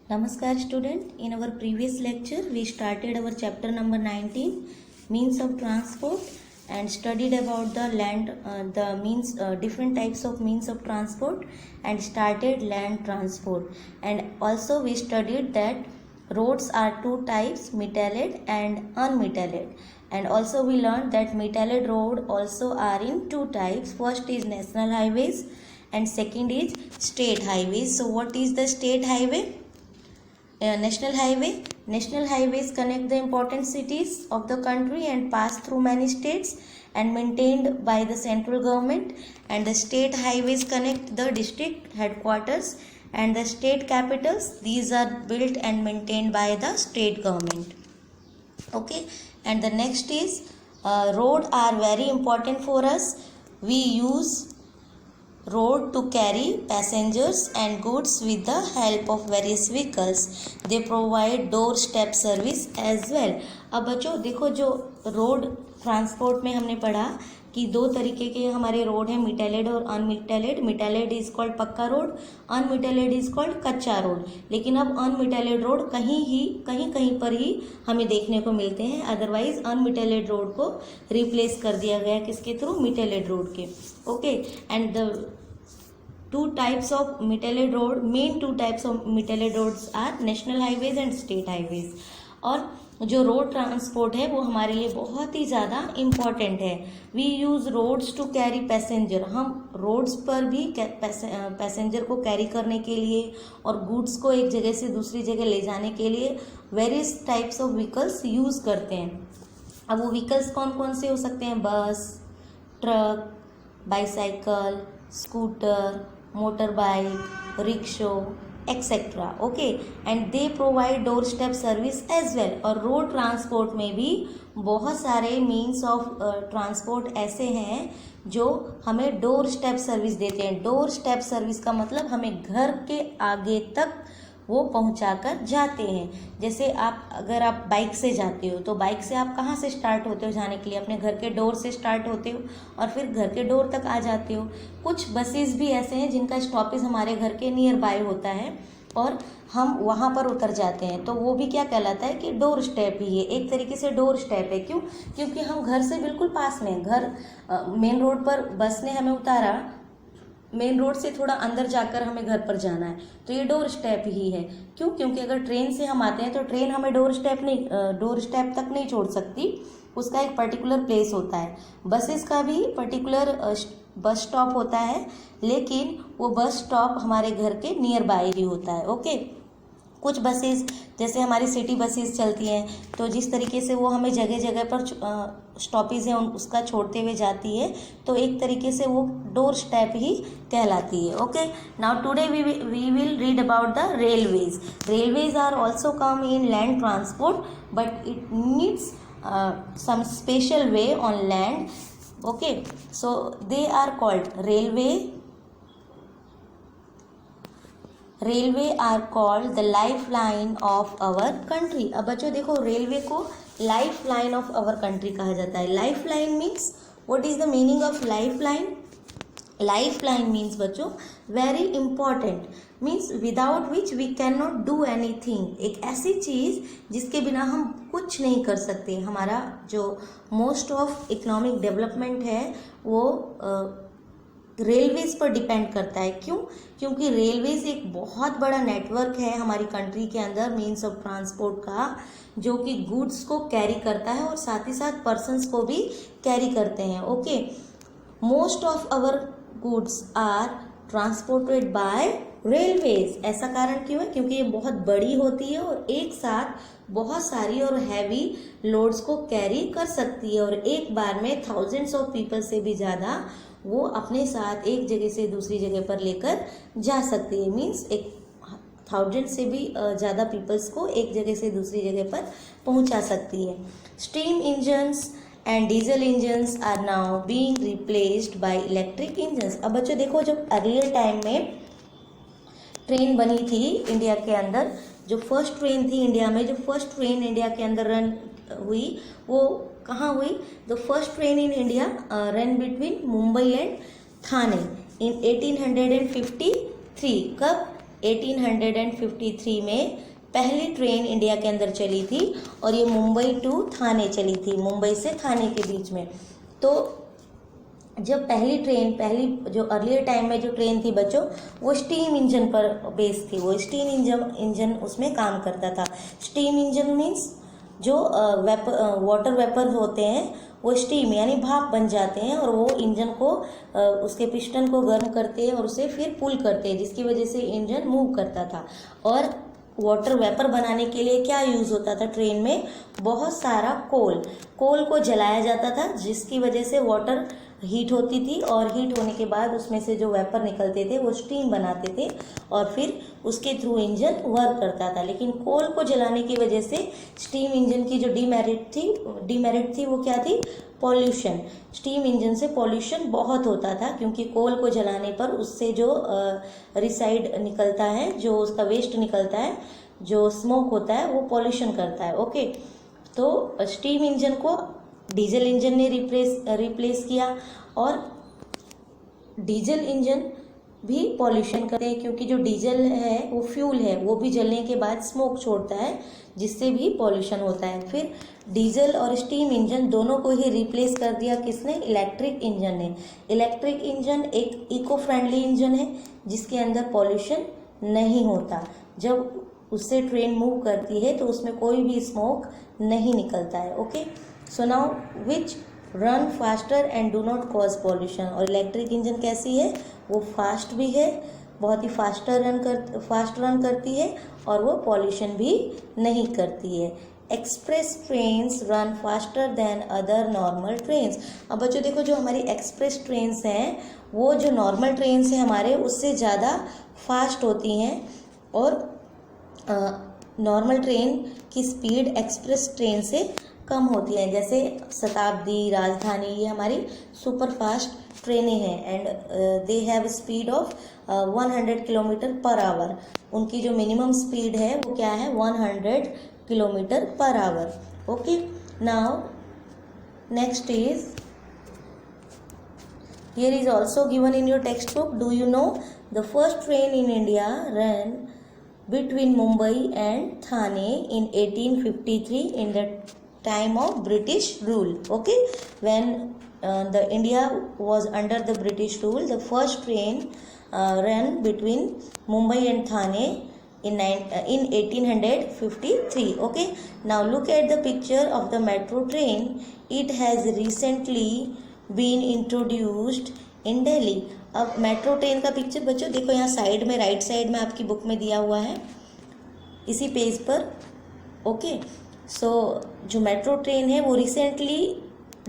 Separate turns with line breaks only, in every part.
Namaskar student, in our previous lecture we started our chapter number 19 means of transport and studied about the different types of means of transport and started land transport, and also we studied that roads are two types, metalled and unmetalled, and also we learned that metalled road also are in two types. First is national highways and second is state highways. So what is the state highway? National highways connect the important cities of the country and pass through many states and maintained by the central government, and the state highways connect the district headquarters and the state capitals. These are built and maintained by the state government. Okay, and the next is road are very important for us. We use road to carry passengers and goods with the help of various vehicles. They provide doorstep service as well. अब बच्चों देखो, जो road transport में हमने पढ़ा कि दो तरीके के हमारे रोड हैं, मिटैलेड और अनमिटैलेड. मिटैलेड इज कॉल्ड पक्का रोड, अनमिटैलेड इज कॉल्ड कच्चा रोड. लेकिन अब अनमिटैलेड रोड कहीं पर ही हमें देखने को मिलते हैं. अदरवाइज अनमिटैलेड रोड को रिप्लेस कर दिया गया किसके थ्रू? मिटैलेड रोड के. Okay, and the two types of metalled road, main two types of metalled roads are national highways and state highways. और जो रोड ट्रांसपोर्ट है वो हमारे लिए बहुत ही ज़्यादा इम्पॉर्टेंट है. We use roads to carry passenger. हम रोड्स पर भी पैसेंजर को कैरी करने के लिए और गुड्स को एक जगह से दूसरी जगह ले जाने के लिए various types of vehicles use करते हैं. अब वो व्हीकल्स कौन कौन से हो सकते हैं? Bus, truck, bicycle, scooter, motor bike, rickshaw, etcetera. Okay, and they provide door step service as well. और रोड ट्रांसपोर्ट में भी बहुत सारे मीन्स ऑफ ट्रांसपोर्ट ऐसे हैं जो हमें डोर स्टेप सर्विस देते हैं. डोर स्टेप सर्विस का मतलब हमें घर के आगे तक वो पहुंचाकर जाते हैं. जैसे अगर आप बाइक से जाते हो तो बाइक से आप कहाँ से स्टार्ट होते हो जाने के लिए? अपने घर के डोर से स्टार्ट होते हो और फिर घर के डोर तक आ जाते हो. कुछ बसेस भी ऐसे हैं जिनका स्टॉपेज हमारे घर के नियर बाय होता है और हम वहाँ पर उतर जाते हैं, तो वो भी क्या कहलाता है कि डोर स्टेप ही है. एक तरीके से डोर स्टेप है. क्यों? क्योंकि हम घर से बिल्कुल पास में, घर मेन रोड पर बस ने हमें उतारा, मेन रोड से थोड़ा अंदर जाकर हमें घर पर जाना है, तो ये डोर स्टेप ही है. क्यों? क्योंकि अगर ट्रेन से हम आते हैं तो ट्रेन हमें डोर स्टेप तक नहीं छोड़ सकती. उसका एक पर्टिकुलर प्लेस होता है. बसेस का भी पर्टिकुलर बस स्टॉप होता है, लेकिन वो बस स्टॉप हमारे घर के नियर बाय ही होता है. ओके, कुछ बसेस जैसे हमारी सिटी बसेस चलती हैं तो जिस तरीके से वो हमें जगह जगह पर स्टॉपेज हैं उसका छोड़ते हुए जाती है, तो एक तरीके से वो डोर स्टेप ही कहलाती है. Okay, now today we will read about the railways. Railways are also come in land transport but it needs some special way on land. Okay, so they are called railway are called the lifeline of our country. अब बच्चों देखो, railway को lifeline of our country कहा जाता है. lifeline means, what is the meaning of lifeline? Lifeline means बच्चों very important, means without which we cannot do anything. एक ऐसी चीज़ जिसके बिना हम कुछ नहीं कर सकते. हमारा जो मोस्ट ऑफ इकोनॉमिक डेवलपमेंट है वो रेलवेज पर डिपेंड करता है. क्यों? क्योंकि रेलवेज एक बहुत बड़ा नेटवर्क है हमारी कंट्री के अंदर मीन्स ऑफ ट्रांसपोर्ट का, जो कि गुड्स को कैरी करता है और साथ ही साथ पर्सन्स को भी कैरी करते हैं. Okay, most of our goods are transported by railways. ऐसा कारण क्यों है? क्योंकि ये बहुत बड़ी होती है और एक साथ बहुत सारी और हैवी लोड्स को कैरी कर सकती है, और एक बार में थाउजेंड्स ऑफ पीपल से भी ज़्यादा वो अपने साथ एक जगह से दूसरी जगह पर लेकर जा सकती है. मीन्स एक थाउजेंड से भी ज़्यादा पीपल्स को एक जगह से दूसरी जगह पर पहुंचा सकती है. Steam engines and diesel engines are now being replaced by electric engines. अब बच्चों देखो, जब अर्लियर टाइम में ट्रेन बनी थी इंडिया के अंदर, जो फर्स्ट ट्रेन थी इंडिया में, जो फर्स्ट ट्रेन इंडिया के अंदर रन हुई वो कहाँ हुई? The first train in India run between Mumbai and Thane in 1853. कब? 1853 में पहली ट्रेन इंडिया के अंदर चली थी और ये मुंबई टू थाने चली थी, मुंबई से थाने के बीच में। तो जब पहली जो अर्लियर टाइम में जो ट्रेन थी बच्चों, वो स्टीम इंजन पर बेस्ड थी, वो स्टीम इंजन उसमें काम करता था। स्टीम इंजन मीन्स जो वाटर वेपर होते हैं वो स्टीम यानी भाप बन जाते हैं और वो इंजन को उसके पिस्टन को गर्म करते हैं और उसे फिर पुल करते हैं, जिसकी वजह से इंजन मूव करता था। और वाटर वेपर बनाने के लिए क्या यूज़ होता था ट्रेन में? बहुत सारा कोल को जलाया जाता था, जिसकी वजह से वाटर हीट होती थी और हीट होने के बाद उसमें से जो वेपर निकलते थे वो स्टीम बनाते थे और फिर उसके थ्रू इंजन वर्क करता था। लेकिन कोल को जलाने की वजह से स्टीम इंजन की जो डीमेरिट थी वो क्या थी? पॉल्यूशन। स्टीम इंजन से पॉल्यूशन बहुत होता था, क्योंकि कोल को जलाने पर उससे जो रिसाइड निकलता है, जो उसका वेस्ट निकलता है, जो स्मोक होता है, वो पॉल्यूशन करता है। ओके, तो स्टीम इंजन को डीजल इंजन ने रिप्लेस किया। और डीजल इंजन भी पॉल्यूशन करते हैं, क्योंकि जो डीजल है वो फ्यूल है, वो भी जलने के बाद स्मोक छोड़ता है, जिससे भी पॉल्यूशन होता है। फिर डीजल और स्टीम इंजन दोनों को ही रिप्लेस कर दिया किसने? इलेक्ट्रिक इंजन ने। इलेक्ट्रिक इंजन एक इको फ्रेंडली इंजन है जिसके अंदर पॉल्यूशन नहीं होता। जब उससे ट्रेन मूव करती है तो उसमें कोई भी स्मोक नहीं निकलता है। Okay, so now which run faster and do not cause pollution. और इलेक्ट्रिक इंजन कैसी है? वो फास्ट भी है, बहुत ही फास्ट रन करती है और वो पॉल्यूशन भी नहीं करती है। Express trains run faster than other normal trains. अब बच्चों देखो, जो हमारी एक्सप्रेस ट्रेन्स हैं वो जो नॉर्मल ट्रेन्स हैं हमारे, उससे ज़्यादा फास्ट होती हैं और नॉर्मल ट्रेन की स्पीड एक्सप्रेस ट्रेन से कम होती है। जैसे शताब्दी, राजधानी, ये हमारी सुपर फास्ट ट्रेनें हैं and they have speed of 100 kilometre per hour. उनकी जो मिनिमम स्पीड है वो क्या है? 100 kilometre per hour. Okay, now next is, here is also given in your textbook. Do you know the first train in India ran between Mumbai and Thane in 1853 in the time of British rule? Okay, when the India was under the British rule, the first train ran between Mumbai and Thane in 1853. Okay, now look at the picture of the metro train. It has recently been introduced in Delhi. अब metro train का picture बच्चों देखो, यहाँ side में, right side में आपकी book में दिया हुआ है इसी पेज पर। ओके, सो जो मेट्रो ट्रेन है वो रिसेंटली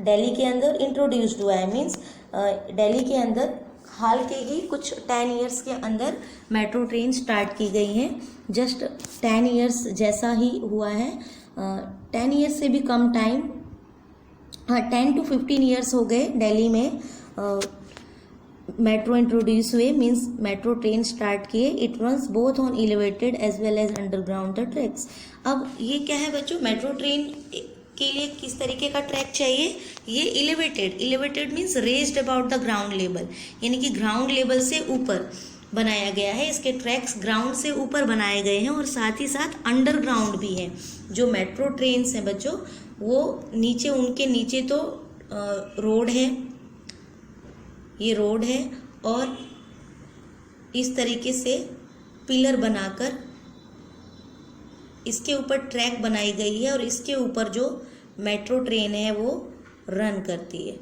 दिल्ली के अंदर इंट्रोड्यूस्ड हुआ है। मीन्स दिल्ली के अंदर हाल के ही कुछ 10 ईयर्स के अंदर मेट्रो ट्रेन स्टार्ट की गई हैं। जस्ट 10 ईयर्स जैसा ही हुआ है, 10 ईयर्स से भी कम टाइम, हाँ 10 to 15 ईयर्स हो गए दिल्ली में मेट्रो इंट्रोड्यूस हुए, मीन्स मेट्रो ट्रेन स्टार्ट किए। It runs both on elevated as well as underground tracks. अब ये क्या है बच्चों? मेट्रो ट्रेन के लिए किस तरीके का ट्रैक चाहिए? ये elevated means raised about the ground level, यानी कि ग्राउंड लेवल से ऊपर बनाया गया है। इसके ट्रैक्स ग्राउंड से ऊपर बनाए गए हैं और साथ ही साथ अंडरग्राउंड भी हैं। जो मेट्रो ट्रेन्स हैं बच्चों, वो नीचे, उनके नीचे तो रोड है, ये रोड है और इस तरीके से पिलर बनाकर इसके ऊपर ट्रैक बनाई गई है और इसके ऊपर जो मेट्रो ट्रेन है वो रन करती है।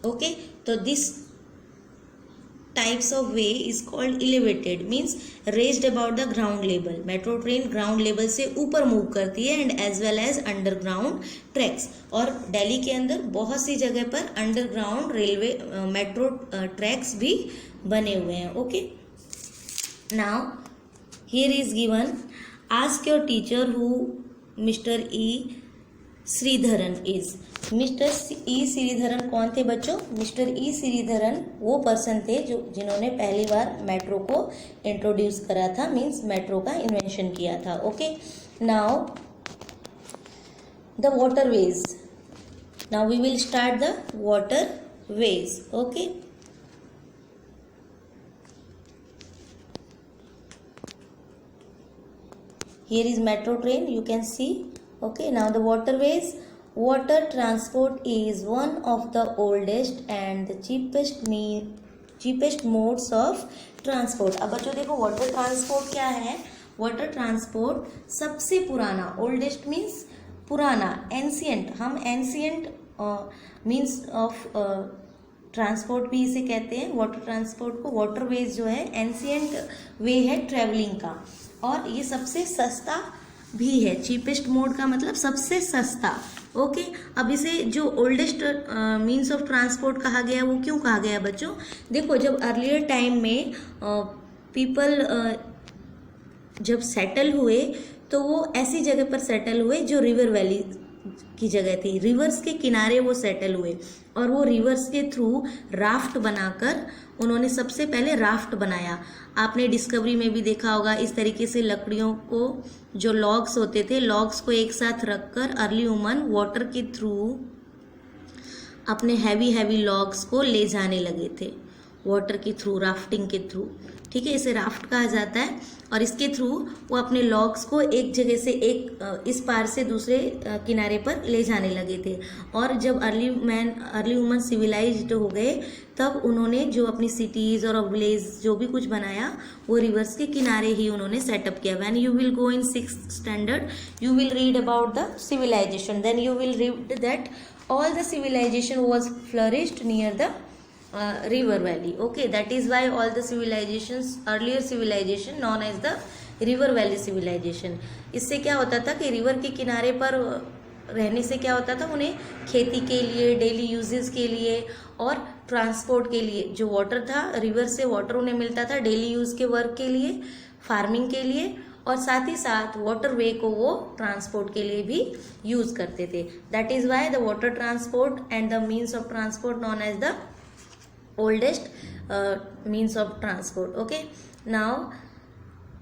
ओके, तो this types of way is called elevated, means raised about the ground level. Metro train ground level से ऊपर मूव करती है and as well as underground tracks. और दिल्ली के अंदर बहुत सी जगह पर अंडरग्राउंड रेलवे मेट्रो ट्रैक्स भी बने हुए हैं। Okay, now here is given, ask your teacher who mister E Sreedharan is. Mister E Sreedharan कौन थे बच्चों? मिस्टर ई श्रीधरन वो पर्सन थे जिन्होंने पहली बार मेट्रो को इंट्रोड्यूस करा था, मीन्स मेट्रो का इन्वेंशन किया था। Okay, now the waterways, now we will start the waterways. Okay, Here is metro train, you can see. Okay, now the waterways. Water transport is one of the oldest and the cheapest modes of transport. अब बच्चों देखो water transport क्या है. Water transport सबसे पुराना, oldest means पुराना, ancient, हम ancient means of transport भी इसे कहते हैं. वाटर ट्रांसपोर्ट को वाटरवेज जो है एंशियंट वे है ट्रेवलिंग का, और ये सबसे सस्ता भी है. चीपेस्ट मोड का मतलब सबसे सस्ता. ओके, अब इसे जो ओल्डेस्ट मीन्स ऑफ ट्रांसपोर्ट कहा गया, वो क्यों कहा गया बच्चों? देखो जब अर्लियर टाइम में पीपल जब सेटल हुए तो वो ऐसी जगह पर सेटल हुए जो रिवर वैली की जगह थी, रिवर्स के किनारे वो सेटल हुए, और वो रिवर्स के थ्रू राफ्ट बनाकर उन्होंने सबसे पहले राफ्ट बनाया. आपने डिस्कवरी में भी देखा होगा, इस तरीके से लकड़ियों को, जो लॉग्स होते थे, लॉग्स को एक साथ रखकर अर्ली ह्यूमन वाटर के थ्रू अपने हैवी लॉग्स को ले जाने लगे थे, वाटर के थ्रू, राफ्टिंग के थ्रू. ठीक है, इसे राफ्ट कहा जाता है. और इसके थ्रू वो अपने लॉग्स को एक जगह से इस पार से दूसरे किनारे पर ले जाने लगे थे. और जब अर्ली ह्यूमन सिविलाइज्ड हो गए, तब उन्होंने जो अपनी सिटीज़ और विलेज जो भी कुछ बनाया, वो रिवर्स के किनारे ही उन्होंने सेटअप किया. When you will go in 6th standard, you will read about the civilization, then you will read that all the civilization was flourished near the river valley. Okay, that is why all the civilizations, earlier civilization known as the river valley civilization. इससे क्या होता था कि river के किनारे पर रहने से क्या होता था, उन्हें खेती के लिए, डेली यूजेस के लिए और ट्रांसपोर्ट के लिए, जो वाटर था रिवर से वाटर उन्हें मिलता था डेली यूज के वर्क के लिए, फार्मिंग के लिए, और साथ ही साथ वाटर वे को वो ट्रांसपोर्ट के लिए भी यूज करते थे. That is why the water transport and the means of transport known as the oldest means of transport. Okay, now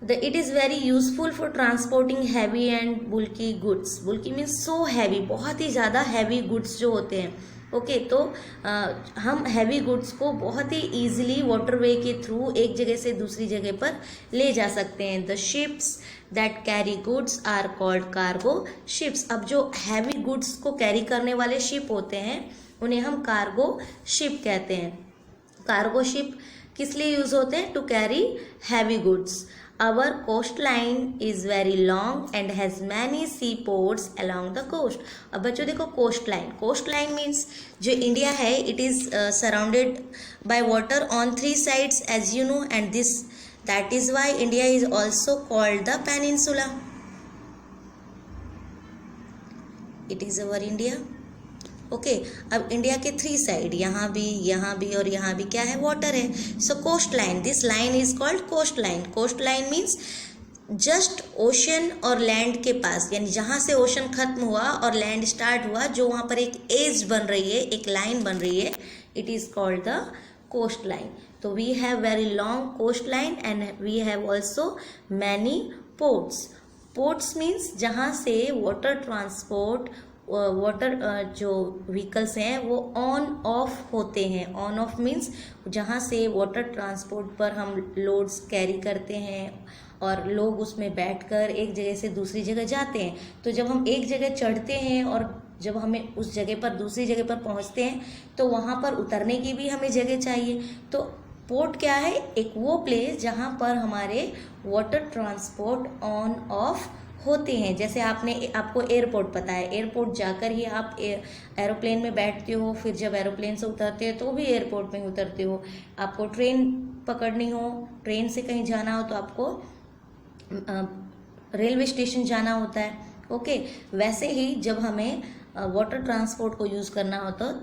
it is very useful for transporting heavy and bulky goods. bulky means so heavy, बहुत ही ज़्यादा heavy goods जो होते हैं. Okay, तो हम heavy goods को बहुत ही easily waterway के थ्रू एक जगह से दूसरी जगह पर ले जा सकते हैं. The ships that carry goods are called cargo ships. अब जो हैवी गुड्स को कैरी करने वाले शिप होते हैं, उन्हें हम कार्गो शिप कहते हैं. कार्गो शिप किस लिए यूज होते हैं? To carry heavy goods. Our coastline is very long and has many seaports along the coast. अब बच्चों देखो coastline means जो इंडिया है, it is surrounded by water on 3 sides as you know, and that is why India is also called the peninsula. It is our India. Okay, अब India के 3 side, यहाँ भी और यहाँ भी क्या है? वाटर है. So coast line, this line is called coast line. Coast line means just ocean और लैंड के पास, यानी जहाँ से ओशन खत्म हुआ और लैंड स्टार्ट हुआ, जो वहाँ पर एक एज बन रही है, एक लाइन बन रही है, it is called the coast line. तो we have very long coast line and we have also many ports. Ports means जहाँ से वाटर ट्रांसपोर्ट, वाटर जो व्हीकल्स हैं वो ऑन ऑफ होते हैं. ऑन ऑफ मीन्स जहाँ से वाटर ट्रांसपोर्ट पर हम लोड्स कैरी करते हैं और लोग उसमें बैठकर एक जगह से दूसरी जगह जाते हैं. तो जब हम एक जगह चढ़ते हैं और जब हमें उस जगह पर दूसरी जगह पर पहुँचते हैं, तो वहाँ पर उतरने की भी हमें जगह चाहिए. तो पोर्ट क्या है? एक वो प्लेस जहाँ पर हमारे वाटर ट्रांसपोर्ट ऑन ऑफ होते हैं. जैसे आपको एयरपोर्ट पता है, एयरपोर्ट जाकर ही आप एरोप्लेन में बैठते हो, फिर जब एरोप्लेन से उतरते हो तो भी एयरपोर्ट में उतरते हो. आपको ट्रेन पकड़नी हो, ट्रेन से कहीं जाना हो तो आपको रेलवे स्टेशन जाना होता है. ओके, वैसे ही जब हमें वाटर ट्रांसपोर्ट को यूज़ करना हो तो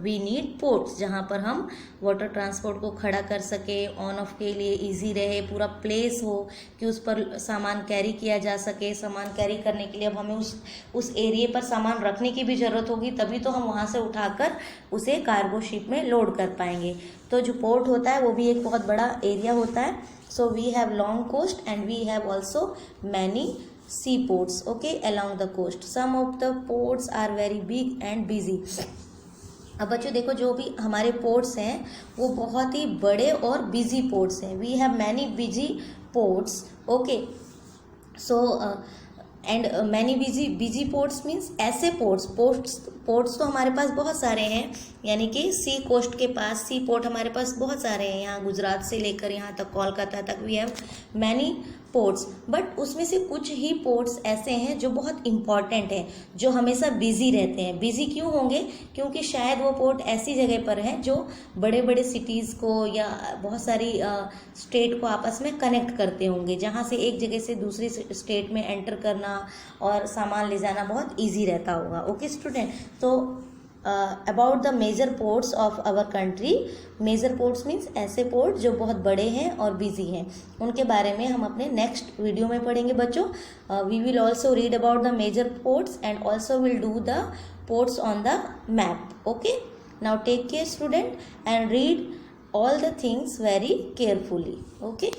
वी नीड पोर्ट्स, जहाँ पर हम वाटर ट्रांसपोर्ट को खड़ा कर सके, ऑन ऑफ के लिए इजी रहे, पूरा प्लेस हो कि उस पर सामान कैरी किया जा सके. सामान कैरी करने के लिए अब हमें उस एरिया पर सामान रखने की भी ज़रूरत होगी, तभी तो हम वहाँ से उठाकर उसे कार्गो शिप में लोड कर पाएंगे. तो जो पोर्ट होता है वो भी एक बहुत बड़ा एरिया होता है. So we have long coast and we have also many sea ports. Okay, along the coast. Some of the ports are very big and busy. अब बच्चों देखो, जो भी हमारे पोर्ट्स हैं वो बहुत ही बड़े और बिजी पोर्ट्स हैं. We have many busy ports. Okay, so and many busy ports means ऐसे पोर्ट्स तो हमारे पास बहुत सारे हैं, यानी कि सी कोस्ट के पास सी पोर्ट हमारे पास बहुत सारे हैं, यहाँ गुजरात से लेकर यहाँ तक कोलकाता तक we have many ports, but उसमें से कुछ ही पोर्ट्स ऐसे हैं जो बहुत इम्पॉर्टेंट हैं, जो हमेशा बिजी रहते हैं। बिजी क्यों होंगे? क्योंकि शायद वो पोर्ट ऐसी जगह पर है जो बड़े बड़े सिटीज़ को या बहुत सारी स्टेट को आपस में कनेक्ट करते होंगे, जहाँ से एक जगह से दूसरी स्टेट में एंटर करना और सामान ले जाना बहुत ईजी रहता होगा। ओके स्टूडेंट, तो about the major ports of our country, major ports means ऐसे पोर्ट जो बहुत बड़े हैं और बिजी हैं, उनके बारे में हम अपने नेक्स्ट वीडियो में पढ़ेंगे बच्चों। We will also read about the major ports and also will do the ports on the map. Okay, now take care student and read all the things very carefully. Okay.